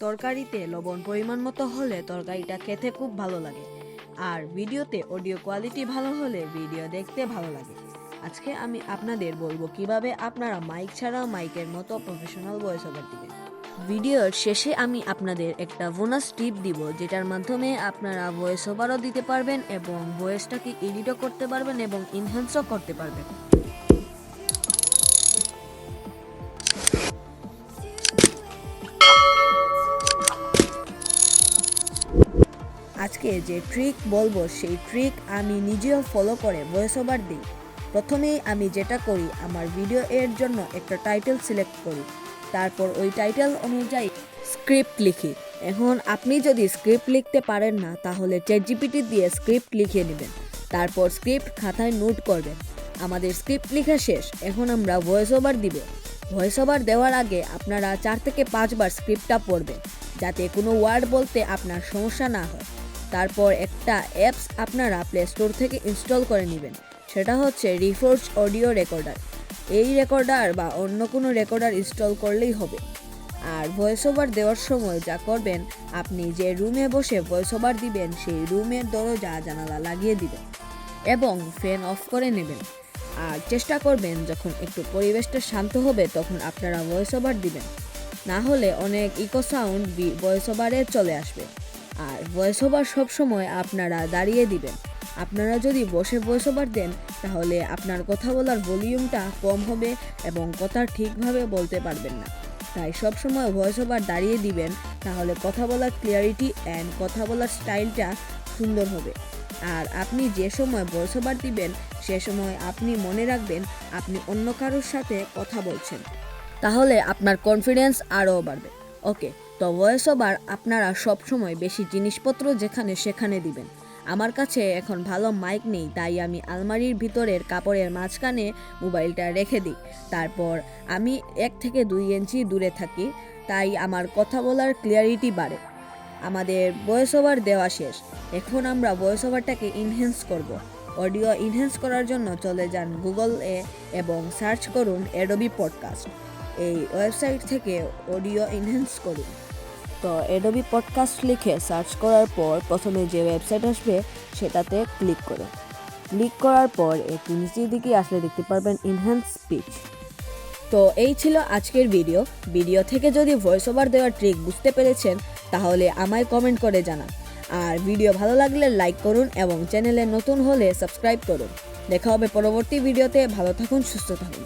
তরকারিতে লবণ পরিমাণ মতো হলে তরকারিটা খেতে খুব ভালো লাগে, আর ভিডিওতে অডিও কোয়ালিটি ভালো হলে ভিডিও দেখতে ভালো লাগে। আজকে আমি আপনাদের বলবো কিভাবে আপনারা মাইক ছাড়াও মাইকের মতো প্রফেশনাল ভয়েস ওভার দিবেন। ভিডিওর শেষে আমি আপনাদের একটা বোনাস টিপ দিব, যেটার মাধ্যমে আপনারা ভয়েস ওভারও দিতে পারবেন এবং ভয়েসটাকে এডিটও করতে পারবেন এবং ইনহ্যান্সও করতে পারবেন। আজকে যে ট্রিক বলবো সেই ট্রিক আমি নিজেও ফলো করে ভয়েস ওভার দিই। প্রথমেই আমি যেটা করি, আমার ভিডিও এর জন্য একটা টাইটেল সিলেক্ট করি, তারপর ওই টাইটেল অনুযায়ী স্ক্রিপ্ট লিখি। এখন আপনি যদি স্ক্রিপ্ট লিখতে পারেন না, তাহলে চ্যাটজিপিটি দিয়ে স্ক্রিপ্ট লিখে নেবেন, তারপর স্ক্রিপ্ট খাতায় নোট করবেন। আমাদের স্ক্রিপ্ট লেখা শেষ, এখন আমরা ভয়েস ওভার দিব। ভয়েস ওভার দেওয়ার আগে আপনারা 4 থেকে 5 বার স্ক্রিপ্টটা পড়বেন, যাতে কোনো ওয়ার্ড বলতে আপনার সমস্যা না হয়। তারপর একটা অ্যাপস আপনারা প্লে স্টোর থেকে ইনস্টল করে নেবেন, সেটা হচ্ছে রিফোর্জ অডিও রেকর্ডার। এই রেকর্ডার বা অন্য কোনো রেকর্ডার ইনস্টল করলেই হবে। আর ভয়েস ওভার দেওয়ার সময় যা করবেন, আপনি যে রুমে বসে ভয়েস ওভার দিবেন সেই রুমের দরজা জানালা লাগিয়ে দিবেন এবং ফ্যান অফ করে নেবেন। আর চেষ্টা করবেন যখন একটু পরিবেশটা শান্ত হবে তখন আপনারা ভয়েস ওভার দিবেন, না হলে অনেক ইকো সাউন্ড ভয়েস ওভারে চলে আসবে। আর ভয়েস ওভার সবসময় আপনারা দাঁড়িয়ে দিবেন। আপনারা যদি বসে ভয়েস ওভার দেন, তাহলে আপনার কথা বলার ভলিউমটা কম হবে এবং কথা ঠিকভাবে বলতে পারবেন না। তাই সবসময় ভয়েস ওভার দাঁড়িয়ে দিবেন, তাহলে কথা বলার ক্লিয়ারিটি অ্যান্ড কথা বলার স্টাইলটা সুন্দর হবে। আর আপনি যে সময় ভয়েস ওভার দিবেন, সে সময় আপনি মনে রাখবেন আপনি অন্য কারোর সাথে কথা বলছেন, তাহলে আপনার কনফিডেন্স আরও বাড়বে। ওকে, তো ভয়েস ওভার আপনারা সবসময় বেশি জিনিসপত্র যেখানে সেখানে দিবেন। আমার কাছে এখন ভালো মাইক নেই, তাই আমি আলমারির ভিতরের কাপড়ের মাঝখানে মোবাইলটা রেখে দিই। তারপর আমি 1 থেকে 2 ইঞ্চি দূরে থাকি, তাই আমার কথা বলার ক্লিয়ারিটি বাড়ে। আমাদের ভয়েস ওভার দেওয়া শেষ, এখন আমরা ভয়েস ওভারটাকে ইনহ্যান্স করব। অডিও ইনহ্যান্স করার জন্য চলে যান গুগলে এবং সার্চ করুন অ্যাডোবি পডকাস্ট। এই ওয়েবসাইট থেকে অডিও ইনহ্যান্স করুন। তো অ্যাডোবি পডকাস্ট লিখে সার্চ করার পর প্রথমে যে ওয়েবসাইট আসবে সেটাতে ক্লিক করুন। ক্লিক করার পর একটু নিচের দিকে আসলে দেখতে পারবেন ইনহ্যান্স স্পিচ। তো এই ছিল আজকের ভিডিও থেকে যদি ভয়েস ওভার দেওয়ার ট্রিক বুঝতে পেরেছেন, তাহলে আমায় কমেন্ট করে জানান। আর ভিডিও ভালো লাগলে লাইক করুন এবং চ্যানেলে নতুন হলে সাবস্ক্রাইব করুন। দেখা হবে পরবর্তী ভিডিওতে। ভালো থাকুন, সুস্থ থাকুন।